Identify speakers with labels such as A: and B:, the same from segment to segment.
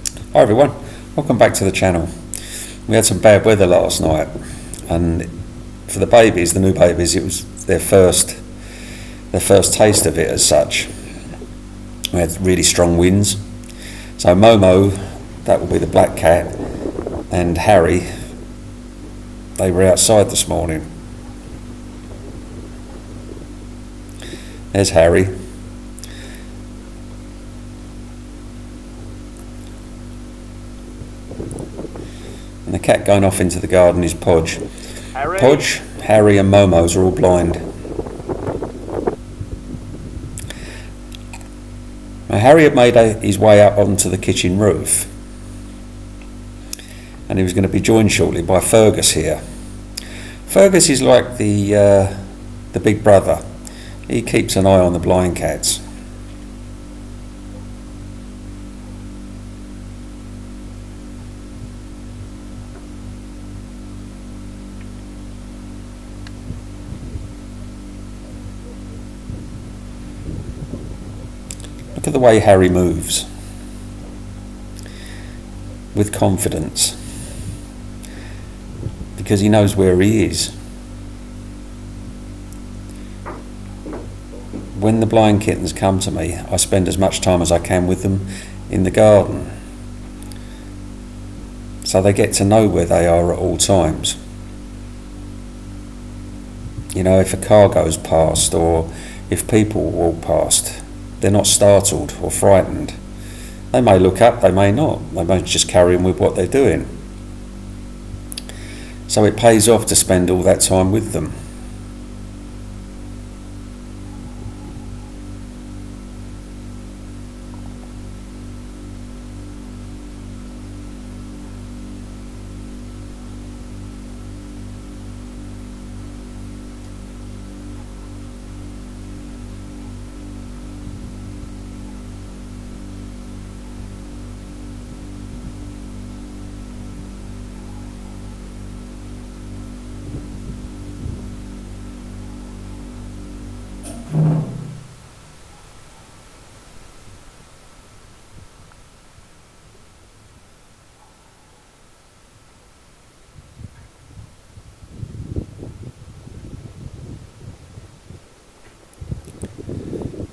A: Hi everyone, welcome back to the channel. We had some bad weather last night, and for the babies, the new babies, it was their first taste of it as such. We had really strong winds. So Momo, that will be the black cat, and Harry, they were outside this morning. There's Harry. And the cat going off into the garden is Podge. Podge, Harry and Momo's are all blind. Now Harry had made his way up onto the kitchen roof, and he was going to be joined shortly by Fergus here. Fergus is like the big brother. He keeps an eye on the blind cats. Look at the way Harry moves, with confidence, because he knows where he is. When the blind kittens come to me, I spend as much time as I can with them in the garden, so they get to know where they are at all times. You know, if a car goes past or if people walk past, they're not startled or frightened. They may look up, they may not. They may just carry on with what they're doing. So it pays off to spend all that time with them.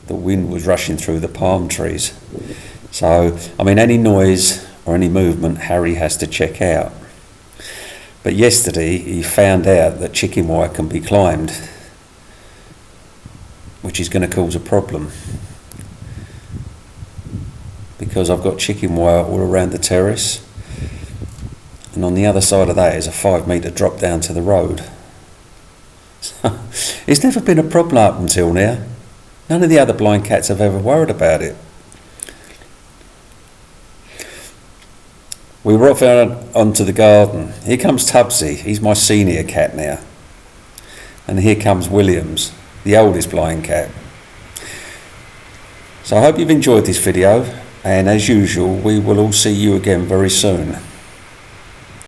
A: The wind was rushing through the palm trees. So, I mean, any noise or any movement, Harry has to check out. But yesterday he found out that chicken wire can be climbed, which is going to cause a problem, because I've got chicken wire all around the terrace, and on the other side of that is a 5-metre drop down to the road. So, it's never been a problem up until now. None of the other blind cats have ever worried about it. We were off out onto the garden. Here comes Tubsy, he's my senior cat now. And here comes Williams, the oldest blind cat. So I hope you've enjoyed this video, and as usual, we will all see you again very soon.